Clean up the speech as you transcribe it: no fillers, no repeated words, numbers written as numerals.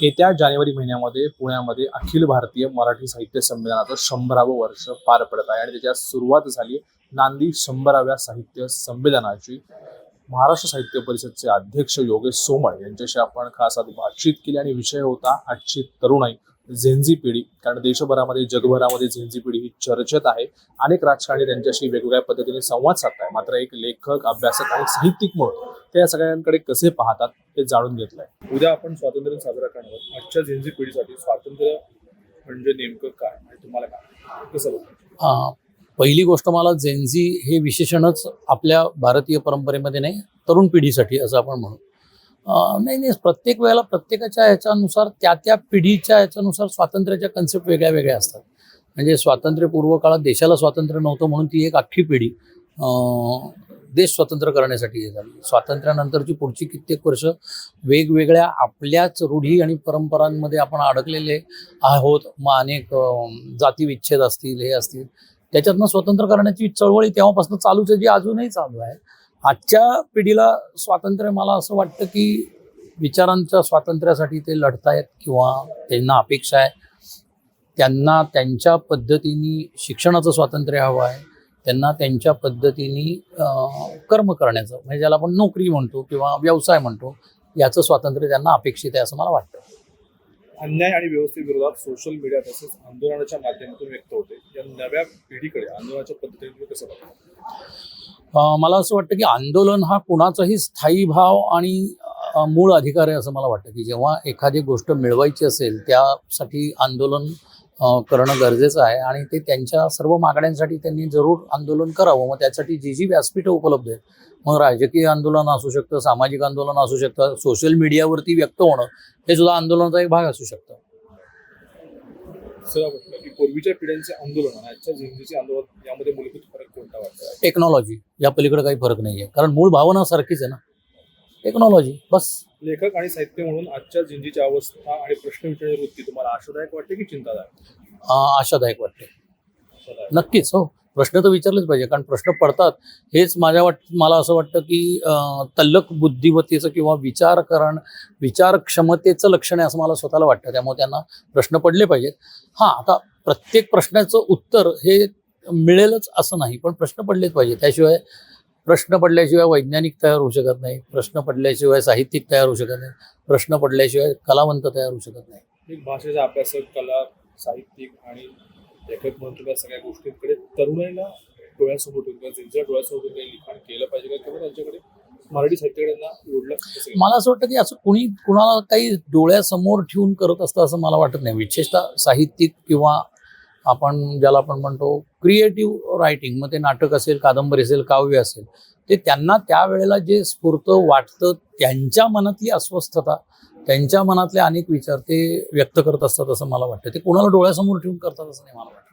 येत्या जानेवारी महिन्यामध्ये पुण्यामध्ये अखिल भारतीय मराठी साहित्य संमेलनाचं 100वे वर्ष पार पडत आहे आणि त्याच्या सुरुवात झाली नांदी 100व्या साहित्य संमेलनाची। महाराष्ट्र साहित्य परिषदचे अध्यक्ष योगेश सोमण यांच्याशी आपण खास आज बातचीत केली आणि विषय होता आजची तरुणाई, झेनझी पिढी। कारण देशभरामध्ये जगभरामध्ये झेनझी पिढी ही चर्चेत आहे। अनेक राजकारणी त्यांच्याशी वेगवेगळ्या पद्धतीने संवाद साधताय, मात्र एक लेखक, अभ्यासक आणि साहित्यिक म्हणून ते या सगळ्यांकडे कसे पाहतात हे जाणून घेतलंय। उद्या आपण स्वातंत्र्य साजरा करणार आजच्या झेनझी पिढीसाठी स्वातंत्र्य म्हणजे नेमकं काय आणि तुम्हाला काय कसं वाटतं? पहिली गोष्ट, मला जेनझी हे विशेषणच आपल्या भारतीय परंपरेमध्ये नाही, तरुण पिढीसाठी असं आपण म्हणू। नाही, प्रत्येक वेळेला प्रत्येकाच्या ह्याच्यानुसार त्या पिढीच्या ह्याच्यानुसार स्वातंत्र्याच्या कन्सेप्ट वेगळ्या वेगळ्या असतात। म्हणजे स्वातंत्र्यपूर्व काळात देशाला स्वातंत्र्य नव्हतं म्हणून ती एक अख्खी पिढी देश स्वतंत्र करण्यासाठी हे झाली। स्वातंत्र्यानंतरची पुढची कित्येक वर्ष वेगवेगळ्या आपल्याच रूढी आणि परंपरांमध्ये आपण अडकलेले आहोत। मग अनेक जातीविच्छेद असतील, हे असतील, त्याच्यातनं स्वतंत्र करण्याची चळवळी तेव्हापासून चालूच आहे, जी अजूनही चालू आहे। आजच्या पिढीला स्वातंत्र्य, मला असं वाटतं की विचारांच्या स्वातंत्र्यासाठी ते लढतायत किंवा त्यांना अपेक्षा आहे, त्यांना त्यांच्या पद्धतीने शिक्षणाचं स्वातंत्र्य हवं आहे, त्यांना त्यांच्या पद्धतीने कर्म करण्याचं, म्हणजे ज्याला आपण नोकरी म्हणतो किंवा व्यवसाय म्हणतो, याचं स्वातंत्र्य त्यांना अपेक्षित आहे असं मला वाटतं। अन्याय आणि व्यवस्थेविरोधात सोशल मीडिया तसेच आंदोलनाच्या माध्यमातून व्यक्त होते। या नव्या पिढीकडे आंदोलनाच्या पद्धतीने तुम्ही कसं बघता? मला असं वाटतं की आंदोलन हा कुणाचाही स्थायी भाव आणि मूळ अधिकार आहे असं मला वाटतं। की जेव्हा एखादी गोष्ट मिळवायची असेल त्यासाठी आंदोलन करणं गरजेचं आहे आणि ते त्यांच्या सर्व मागण्यांसाठी त्यांनी जरूर आंदोलन करावं। मग त्यासाठी जी व्यासपीठं उपलब्ध आहेत, मग राजकीय आंदोलन असू शकतं, सामाजिक आंदोलन असू शकतं, सोशल मीडियावरती व्यक्त होणं हे सुद्धा आंदोलनाचा एक भाग असू शकतं। असं वाटतं की पूर्वीच्या पिढ्यांचे आंदोलन आणि आजच्या झेनझीचे आंदोलन यामध्ये मूलभूत फरक कोणता वाटतो? टेक्नॉलॉजी, या पलीकडे काही फरक नाही आहे, कारण मूळ भावना सारखीच आहे ना, टेक्नॉलॉजी बस। लेखक आणि साहित्य म्हणून आजच्या झेनझीची अवस्था आणि प्रश्न विचारण्याची वृत्ती तुम्हाला आशादायक वाटते की चिंतादायक? आशादायक वाटते, नक्कीच। हो, प्रश्न तर विचारलेच पाहिजे, कारण प्रश्न पडतात हेच मला असं वाटतं की तल्लख बुद्धिमत्तेचं किंवा विचार क्षमतेचं लक्षण आहे असं मला स्वतःला वाटतं। त्यामुळे त्यांना प्रश्न पडले पाहिजेत। आता प्रत्येक प्रश्नाचं उत्तर हे मिळेलच असं नाही, पण प्रश्न पडलेच पाहिजे। प्रश्न पडल्याशिवाय वैज्ञानिक तयार होऊ शकत नाही, प्रश्न पडल्याशिवाय साहित्यिक तयार होऊ शकत नाही, प्रश्न पडल्याशिवाय कलावंत तयार होऊ शकत नाही। एक भाषेचा अभ्यासक, कला, साहित्यिक आणि लेखक म्हणून तुम्ही सगळ्या गोष्टींकडे तरुणाईला डोळ्यासमोर ठेवून किंवा त्यांच्या डोळ्यासमोर ठेवून काही लिखाण केलं पाहिजे का, किंवा त्यांच्याकडे मराठी साहित्याकडे ओढलं? मला असं वाटतं की असं कुणाला काही डोळ्यासमोर ठेवून करत असतं असं मला वाटत नाही। विशेषतः साहित्यिक किंवा ज्याला आपण म्हणतो क्रिएटिव्ह रायटिंग, मग ते नाटक असेल, कादंबरी असेल, काव्य असेल, ते त्यांना त्यावेळेला जे स्फूर्त वाटतं, त्यांच्या मनातली अस्वस्थता, त्यांच्या मनातले अनेक विचार ते व्यक्त करत असतात असं मला वाटतं। ते कुणाला डोळ्यासमोर ठेवून करतात असं नाही मला वाटतं।